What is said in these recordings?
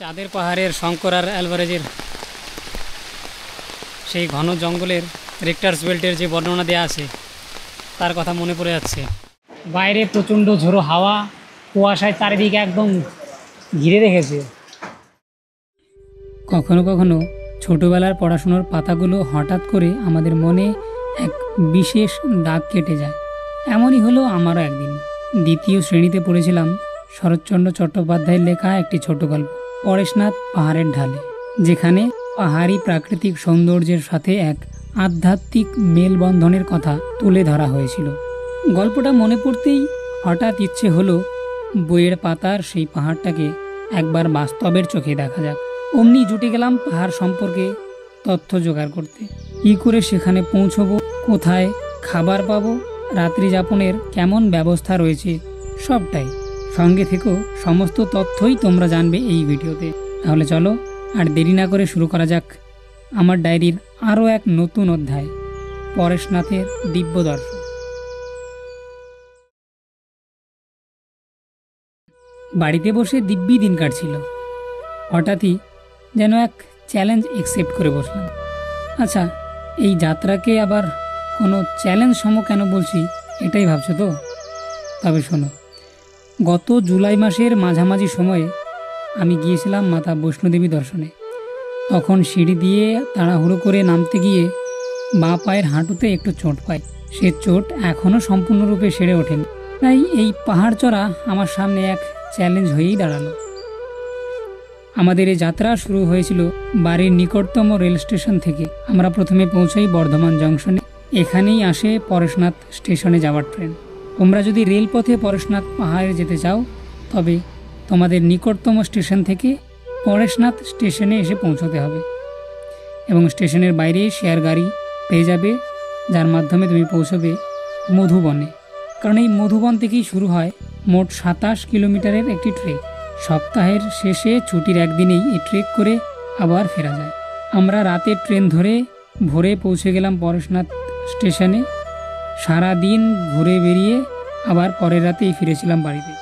চাঁদের পাহাড়ের শঙ্কর আর অ্যালভারেজের সেই ঘন জঙ্গলের রেক্টার্স বেল্টের যে বর্ণনা দেওয়া আছে তার কথা মনে পড়ে যাচ্ছে। বাইরে প্রচণ্ড ঝোড়ো হাওয়া, কুয়াশায় চারিদিকে একদম ঘিরে রেখেছে। কখনো কখনো ছোটোবেলার পড়াশুনোর পাতাগুলো হঠাৎ করে আমাদের মনে এক বিশেষ দাগ কেটে যায়। এমনই হলো আমারও একদিন। দ্বিতীয় শ্রেণীতে পড়েছিলাম শরৎচন্দ্র চট্টোপাধ্যায়ের লেখা একটি ছোট গল্প পরেশনাথ পাহাড়ের ঢালে, যেখানে পাহাড়ি প্রাকৃতিক সৌন্দর্যের সাথে এক আধ্যাত্মিক মেলবন্ধনের কথা তুলে ধরা হয়েছিল। গল্পটা মনে পড়তেই হঠাৎ ইচ্ছে হলো বইয়ের পাতার সেই পাহাড়টাকে একবার বাস্তবের চোখে দেখা যাক। অমনি জুটে গেলাম পাহাড় সম্পর্কে তথ্য জোগাড় করতে। কী করে সেখানে পৌঁছবো, কোথায় খাবার পাবো, রাত্রি যাপনের কেমন ব্যবস্থা রয়েছে, সবটাই। সঙ্গে থেকেও সমস্ত তথ্যই তোমরা জানবে এই ভিডিওতে। তাহলে চলো আর দেরি না করে শুরু করা যাক আমার ডায়েরির আরও এক নতুন অধ্যায়, পরেশনাথের দিব্য দর্শন। বাড়িতে বসে দিব্যি দিন কাটছিল। হঠাৎই যেন এক চ্যালেঞ্জ অ্যাকসেপ্ট করে বসলাম। আচ্ছা, এই যাত্রাকে আবার কোনো চ্যালেঞ্জ সম কেন বলছি এটাই ভাবছো তো? তবে শোনো, গত জুলাই মাসের মাঝামাঝি সময়ে আমি গিয়েছিলাম মাতা বৈষ্ণোদেবী দর্শনে। তখন সিঁড়ি দিয়ে তাড়াহুড়ো করে নামতে গিয়ে বাঁ পায়ের হাঁটুতে একটু চোট পাই। সে চোট এখনও সম্পূর্ণরূপে সেরে ওঠেনি। তাই এই পাহাড় চড়া আমার সামনে এক চ্যালেঞ্জ হয়েই দাঁড়ালো। আমাদের এই যাত্রা শুরু হয়েছিল বাড়ির নিকটতম রেল স্টেশন থেকে। আমরা প্রথমে পৌঁছাই বর্ধমান জংশনে। এখানেই আসে পরেশনাথ স্টেশনে যাওয়ার ট্রেন। তোমরা যদি রেলপথে পরেশনাথ পাহাড়ে যেতে চাও তবে তোমাদের নিকটতম স্টেশন থেকে পরেশনাথ স্টেশনে এসে পৌঁছতে হবে এবং স্টেশনের বাইরে শেয়ার গাড়ি পেয়ে যাবে, যার মাধ্যমে তুমি পৌঁছবে মধুবনে। কারণ এই মধুবন থেকেই শুরু হয় মোট 27 কিলোমিটারের একটি ট্রেক। সপ্তাহের শেষে ছুটির একদিনেই এই ট্রেক করে আবার ফেরা যায়। আমরা রাতে ট্রেন ধরে ভোরে পৌঁছে গেলাম পরেশনাথ স্টেশনে। সারা দিন ঘুরে বেরিয়ে আবার পরের রাতেই ফিরেছিলাম বাড়িতে।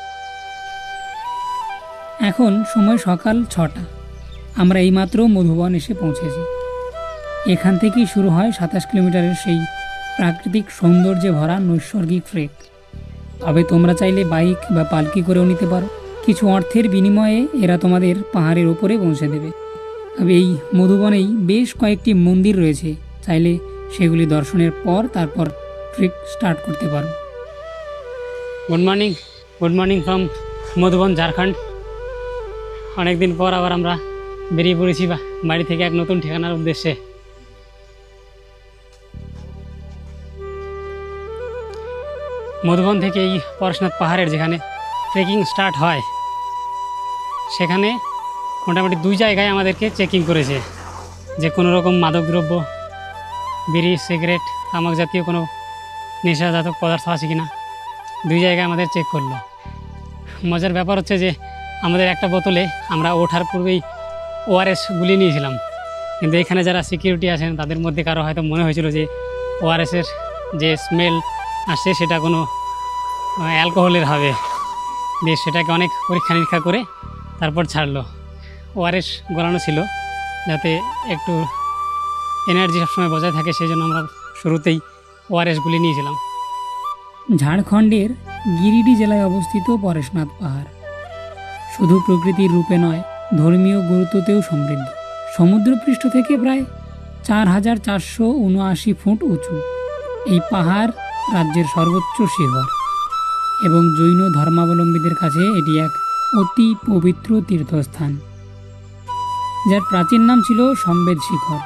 এখন সময় সকাল 6টা। আমরা এইমাত্র মধুবন এসে পৌঁছেছি। এখান থেকেই শুরু হয় 27 কিলোমিটারের সেই প্রাকৃতিক সৌন্দর্যে ভরা নৈসর্গিক ট্রেক। তবে তোমরা চাইলে বাইক বা পালকি করেও নিতে পারো। কিছু অর্থের বিনিময়ে এরা তোমাদের পাহাড়ের ওপরে পৌঁছে দেবে। তবে এই মধুবনেই বেশ কয়েকটি মন্দির রয়েছে, চাইলে সেগুলি দর্শনের পর তারপর ট্রেক স্টার্ট করতে পারো। Good morning from Madhuban, Jharkhand. অনেকদিন পর আবার আমরা বেরিয়ে পড়েছি বাড়ি থেকে এক নতুন ঠিকানার উদ্দেশ্যে। মধুবন থেকে এই পরেশনাথ পাহাড়ের যেখানে ট্রেকিং স্টার্ট হয় সেখানে মোটামুটি 2 জায়গায় আমাদেরকে চেকিং করেছে, যে কোনো রকম মাদকদ্রব্য, বিড়ি, সিগারেট, তামাক জাতীয় কোনো নেশাজাতক পদার্থ আছে কিনা 2 জায়গায় আমাদের চেক করলো। মজার ব্যাপার হচ্ছে যে আমাদের একটা বোতলে আমরা ওঠার পূর্বেই ORS গুলি নিয়েছিলাম, কিন্তু এখানে যারা সিকিউরিটি আছেন তাদের মধ্যে কারো হয়তো মনে হয়েছিল যে ORSের যে স্মেল আসছে সেটা কোনো অ্যালকোহলের হবে, দিয়ে সেটাকে অনেক পরীক্ষা নিরীক্ষা করে তারপর ছাড়লো। ORS গলানো ছিল যাতে একটু এনার্জি সবসময় বজায় থাকে, সেই জন্য আমরা শুরুতেই ORS গুলি নিয়েছিলাম। ঝাড়খণ্ডের গিরিডি জেলায় অবস্থিত পরেশনাথ পাহাড় শুধু প্রকৃতির রূপে নয়, ধর্মীয় গুরুত্বতেও সমৃদ্ধ। সমুদ্রপৃষ্ঠ থেকে প্রায় 4479 ফুট উঁচু এই পাহাড় রাজ্যের সর্বোচ্চ শিখর এবং জৈন ধর্মাবলম্বীদের কাছে এটি এক অতি পবিত্র তীর্থস্থান, যার প্রাচীন নাম ছিল সম্বেদ শিখর।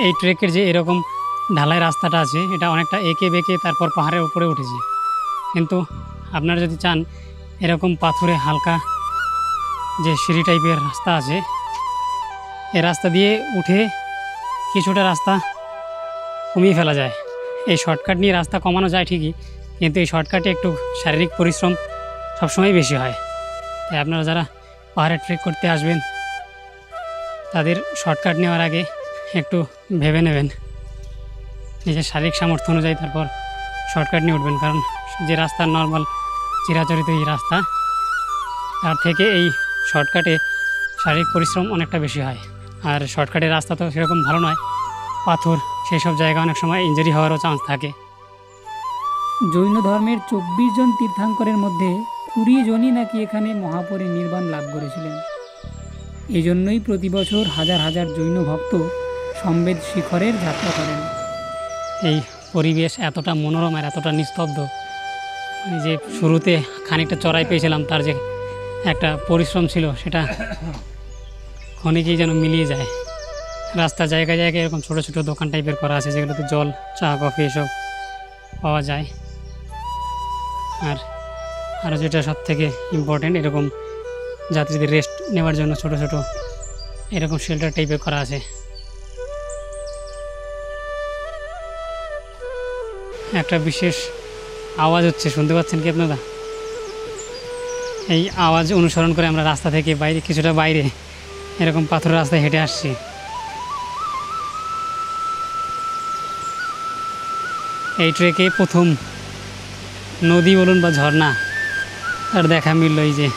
এই ট্রেকের যে এরকম ঢালাই রাস্তাটা আছে এটা অনেকটা এঁকে বেঁকে তারপর পাহাড়ের উপরে উঠেছে, কিন্তু আপনারা যদি চান এরকম পাথুরে হালকা যে সিঁড়ি টাইপের রাস্তা আছে, এই রাস্তা দিয়ে উঠে কিছুটা রাস্তা কমিয়ে ফেলা যায়। এই শর্টকাট নিয়ে রাস্তা কমানো যায় ঠিকই, কিন্তু এই শর্টকাটে একটু শারীরিক পরিশ্রম সবসময় বেশি হয়। তাই আপনারা যারা পাহাড়ে ট্রেক করতে আসবেন তাদের শর্টকাট নেওয়ার আগে একটু ভেবে নেবেন, নিজের শারীরিক সামর্থ্য অনুযায়ী তারপর শর্টকাট নিয়ে উঠবেন। কারণ যে রাস্তার নর্মাল চিরাচরিত এই রাস্তা, তার থেকে এই শর্টকাটে শারীরিক পরিশ্রম অনেকটা বেশি হয়। আর শর্টকাটের রাস্তা তো সেরকম ভালো নয়, পাথর, সেই সব জায়গায় অনেক সময় ইনজুরি হওয়ারও চান্স থাকে। জৈন ধর্মের 24 জন তীর্থাঙ্করের মধ্যে 20 জনই নাকি এখানে মহাপরিনির্বাণ লাভ করেছিলেন। এই জন্যই প্রতি বছর হাজার হাজার জৈন ভক্ত সম্বেদ শিখরের যাত্রা করেন। এই পরিবেশ এতটা মনোরম আর এতটা নিস্তব্ধ, মানে যে শুরুতে খানিকটা চড়াই পেয়েছিলাম, তার যে একটা পরিশ্রম ছিল সেটা অনেকেই যেন মিলিয়ে যায়। রাস্তা জায়গায় জায়গায় এরকম ছোটো ছোটো দোকান টাইপের করা আছে, যেগুলোতে জল, চা, কফি এসব পাওয়া যায়। আর আরও যেটা সব থেকে ইম্পর্টেন্ট, এরকম যাত্রীদের রেস্ট নেওয়ার জন্য ছোটো ছোটো এরকম শেল্টার টাইপের করা আছে। একটা বিশেষ আওয়াজ হচ্ছে, শুনতে পাচ্ছেন কি আপনারা? এই আওয়াজ অনুসরণ করে আমরা রাস্তা থেকে কিছুটা বাইরে এরকম পাথরের রাস্তায় হেঁটে আসছি। এই ট্রেকে প্রথম নদী বলুন বা ঝর্ণা তার দেখা মিলল এই যে।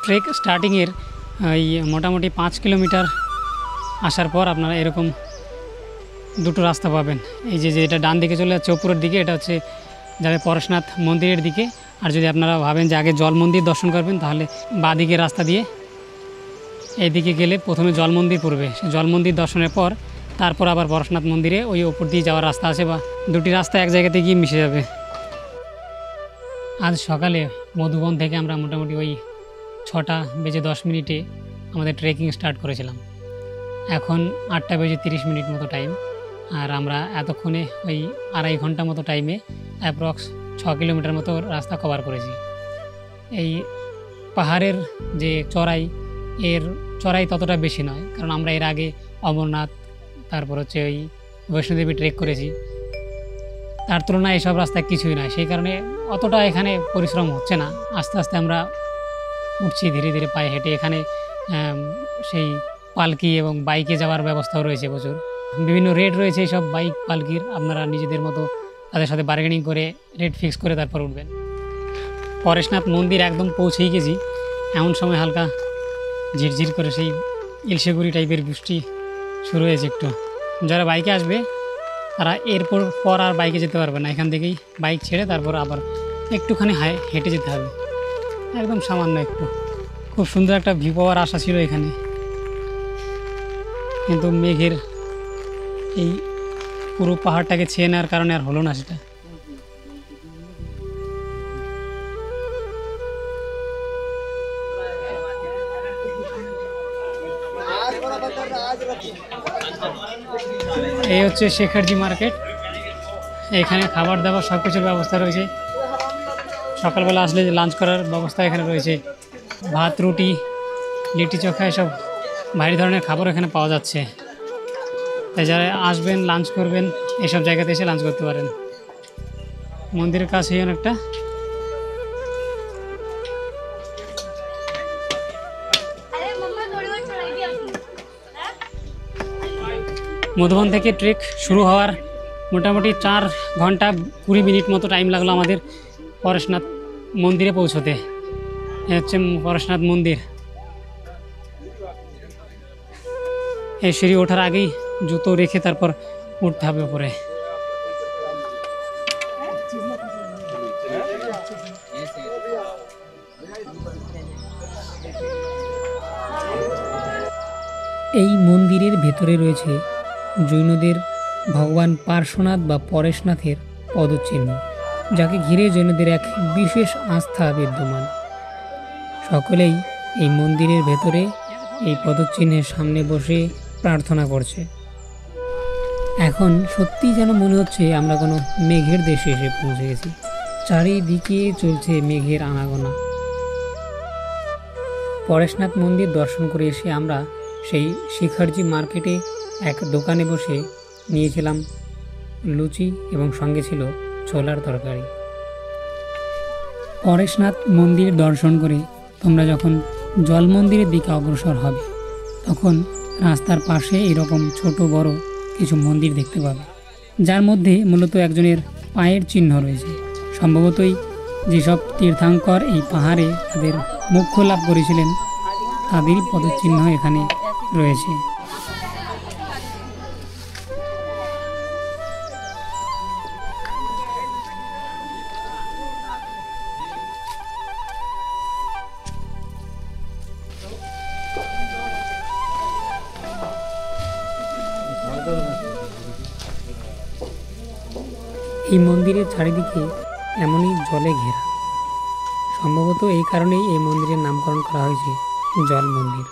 ট্রেক স্টার্টিংয়ের এই মোটামুটি 5 কিলোমিটার আসার পর আপনারা এরকম দুটো রাস্তা পাবেন। এই যে যেটা ডান দিকে চলে যাচ্ছে উপরের দিকে, এটা হচ্ছে যাবে পরেশনাথ মন্দিরের দিকে। আর যদি আপনারা ভাবেন যে আগে জল মন্দির দর্শন করবেন, তাহলে বাঁ দিকে রাস্তা দিয়ে এইদিকে গেলে প্রথমে জল মন্দির পড়বে। জল মন্দির দর্শনের পর তারপর আবার পরেশনাথ মন্দিরে ওই ওপর দিয়ে যাওয়ার রাস্তা আছে, বা দুটি রাস্তা এক জায়গাতে গিয়ে মিশে যাবে। আজ সকালে মধুবন থেকে আমরা মোটামুটি ওই 6:10 আমাদের ট্রেকিং স্টার্ট করেছিলাম। এখন 8:30 মতো টাইম। আর আমরা এতক্ষণে ওই 2.5 ঘন্টা মতো টাইমে অ্যাপ্রক্স 6 কিলোমিটার মতো রাস্তা কভার করেছি। এই পাহাড়ের যে চড়াই ততটা বেশি নয়, কারণ আমরা এর আগে অমরনাথ, তারপর হচ্ছে ওই বৈষ্ণোদেবী ট্রেক করেছি। তার তুলনায় এইসব রাস্তা কিছুই নয়, সেই কারণে অতটা এখানে পরিশ্রম হচ্ছে না। আস্তে আস্তে আমরা উঠছি ধীরে ধীরে পায়ে হেঁটে। এখানে সেই পালকি এবং বাইকে যাওয়ার ব্যবস্থাও রয়েছে প্রচুর। বিভিন্ন রেট রয়েছে এইসব বাইক পালকির, আপনারা নিজেদের মতো তাদের সাথে বার্গেনিং করে রেট ফিক্স করে তারপর উঠবেন। পরেশনাথ মন্দির একদম পৌঁছেই গেছি, এমন সময় হালকা ঝিরঝির করে সেই ইলশেগুড়ি টাইপের বৃষ্টি শুরু হয়েছে একটু। যারা বাইকে আসবে তারা এরপর আর বাইকে যেতে পারবে না, এখান থেকেই বাইক ছেড়ে তারপর আবার একটুখানি হেঁটে যেতে হবে, একদম সামান্য একটু। খুব সুন্দর একটা ভিউ পাওয়ার আশা ছিল এখানে, কিন্তু মেঘের এই পুরো পাহাড়টাকে ছেয়ে নেওয়ার কারণে আর হলো না সেটা। এই হচ্ছে শেখারজি মার্কেট। এখানে খাবার দাবার সব কিছুর ব্যবস্থা রয়েছে। সকালবেলা আসলে লাঞ্চ করার ব্যবস্থা এখানে রয়েছে। ভাত, রুটি, লিট্টি চোখা এসব ভারী ধরনের খাবার এখানে পাওয়া যাচ্ছে। তাই যারা আসবেন লাঞ্চ করবেন, এসব জায়গাতে এসে লাঞ্চ করতে পারেন। মন্দিরের কাছেই অনেকটা। মধুবন থেকে ট্রেক শুরু হওয়ার মোটামুটি 4 ঘন্টা 20 মিনিট মতো টাইম লাগলো আমাদের পরেশনাথ মন্দিরে পৌঁছতে। এ হচ্ছে পরেশনাথ মন্দির। এই সিঁড়ি ওঠার আগেই জুতো রেখে তারপর উঠতে হবে উপরে। এই মন্দিরের ভেতরে রয়েছে জৈনদের ভগবান পার্শ্বনাথ বা পরেশনাথের পদচিহ্ন, যাকে ঘিরে জৈনদের এক বিশেষ আস্থা বিদ্যমান। সকলেই এই মন্দিরের ভেতরে এই পদচিহ্নের সামনে বসে প্রার্থনা করছে। এখন সত্যিই যেন মনে হচ্ছে আমরা কোনো মেঘের দেশে এসে পৌঁছে গেছি। চারিদিকে চলছে মেঘের আনাগোনা। পরেশনাথ মন্দির দর্শন করে এসে আমরা সেই শিখারজি মার্কেটে এক দোকানে বসে নিয়েছিলাম লুচি এবং সঙ্গে ছিল ছোলার তরকারি। পরেশনাথ মন্দির দর্শন করে তোমরা যখন জল মন্দিরের দিকে অগ্রসর হবে তখন রাস্তার পাশে এরকম ছোট বড় কিছু মন্দির দেখতে পাবে, যার মধ্যে মূলত একজনের পায়ের চিহ্ন রয়েছে। সম্ভবতই যেসব তীর্থাঙ্কর এই পাহাড়ে তাদের মোক্ষ লাভ করেছিলেন তাদেরই পদচিহ্ন এখানে রয়েছে। এই মন্দিরের চারিদিকে এমনই জলে ঘেরা, সম্ভবত এই কারণেই এই মন্দিরের নামকরণ করা হয়েছে জল মন্দির।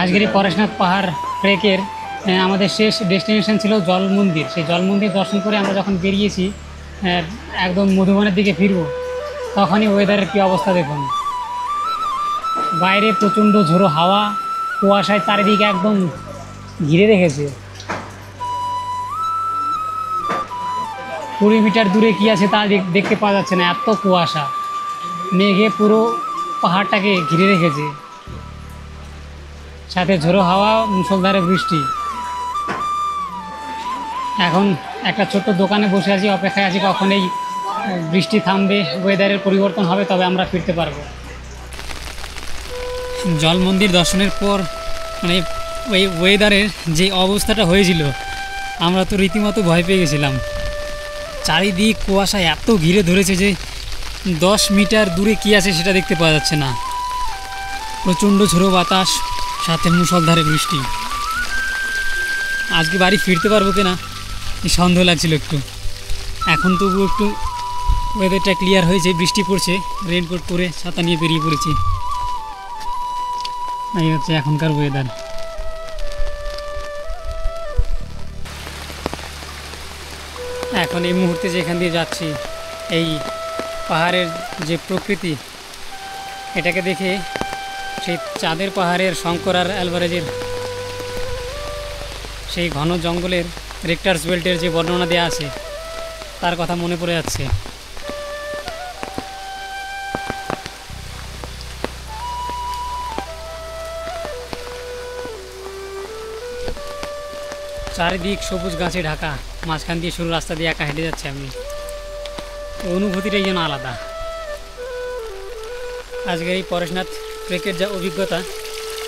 আজকের এই পরেশনাথ পাহাড় ট্রেকের আমাদের শেষ ডেস্টিনেশন ছিল জল মন্দির। সেই জল মন্দির দর্শন করে আমরা যখন বেরিয়েছি একদম মধুবনের দিকে ফিরবো, তখনই ওয়েদারের কী অবস্থা দেখুন। বাইরে প্রচণ্ড ঝোড়ো হাওয়া, কুয়াশায় চারিদিকে একদম ঘিরে রেখেছে। 20 মিটার দূরে কী আছে তা দেখতে পাওয়া যাচ্ছে না, এত কুয়াশা। মেঘে পুরো পাহাড়টাকে ঘিরে রেখেছে, সাথে ঝোড়ো হাওয়া, মুষলধারে বৃষ্টি। এখন একটা ছোট্ট দোকানে বসে আছি, অপেক্ষায় আছি কখন এই বৃষ্টি থামবে, ওয়েদারের পরিবর্তন হবে, তবে আমরা ফিরতে পারবো। জল মন্দির দর্শনের পর মানে ওই ওয়েদারের যে অবস্থাটা হয়েছিল, আমরা তো রীতিমতো ভয় পেয়ে গেছিলাম। চারিদিক কুয়াশা এত ঘিরে ধরেছে যে 10 মিটার দূরে কী আছে সেটা দেখতে পাওয়া যাচ্ছে না। প্রচণ্ড ঝোড়ো বাতাস, সাথে মুষলধারে বৃষ্টি। আজকে বাড়ি ফিরতে পারবো কিনা এই সন্দেহ লাগছিল একটু। এখন তবু একটু ওয়েদারটা ক্লিয়ার হয়েছে, বৃষ্টি পড়ছে, রেনকোট পরে ছাতা নিয়ে বেরিয়ে পড়েছি। এই হচ্ছে এখনকার ওয়েদার। এখন এই মুহূর্তে যেখান দিয়ে যাচ্ছি, এই পাহাড়ের যে প্রকৃতি, এটাকে দেখে সেই চাঁদের পাহাড়ের শঙ্কর আর অ্যালভারেজের সেই ঘন জঙ্গলের রেক্টার্স বেল্টের যে বর্ণনা দেওয়া আছে তার কথা মনে পড়ে যাচ্ছে। চারিদিক সবুজ গাছে ঢাকা, মাঝখান দিয়ে সরু রাস্তা দিয়ে একা হেঁটে যাচ্ছে আমি। অনুভূতিটাই যেন আলাদা। আজকের এই পরেশনাথ ট্রেকের যা অভিজ্ঞতা,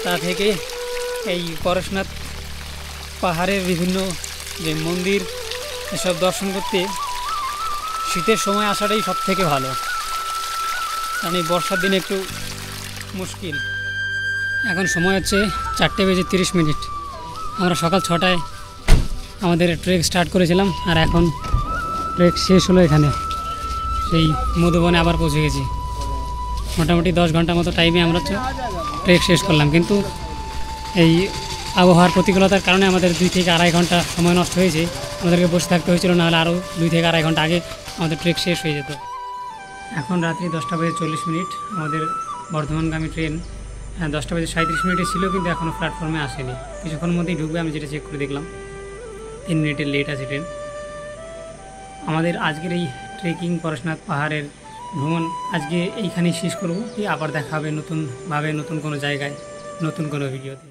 তা থেকে এই পরেশনাথ পাহাড়ের বিভিন্ন যে মন্দির এসব দর্শন করতে শীতের সময় আসাটাই সব থেকে ভালো, কারণ এই বর্ষার দিনে একটু মুশকিল। এখন সময় হচ্ছে 4:30। আমরা সকাল 6টায় আমাদের ট্রেক স্টার্ট করেছিলাম, আর এখন ট্রেক শেষ হলো। এখানে সেই মধুবনে আবার পৌঁছে গেছি। মোটামুটি 10 ঘন্টা মতো টাইমে আমরা ট্রেক শেষ করলাম, কিন্তু এই আবহাওয়ার প্রতিকূলতার কারণে আমাদের 2 থেকে আড়াই ঘন্টা সময় নষ্ট হয়েছে। আমাদেরকে বসে থাকতে হয়েছিল, নাহলে আরও 2 থেকে আড়াই ঘন্টা আগে আমাদের ট্রেক শেষ হয়ে যেত। এখন রাত্রি 10:40। আমাদের বর্ধমানগামী ট্রেন 10:37 ছিল, কিন্তু এখনও প্ল্যাটফর্মে আসেনি। কিছুক্ষণের মধ্যেই ঢুকবে, আমি যেটা চেক করে দেখলাম 3 মিনিটের লেট আছে ট্রেন। আমাদের আজকের এই ট্রেকিং পরেশনাথ পাহাড়ের ভ্রমণ আজকে এইখানেই শেষ করব। আবার দেখা হবে নতুনভাবে, নতুন কোনো জায়গায়, নতুন কোনো ভিডিওতে।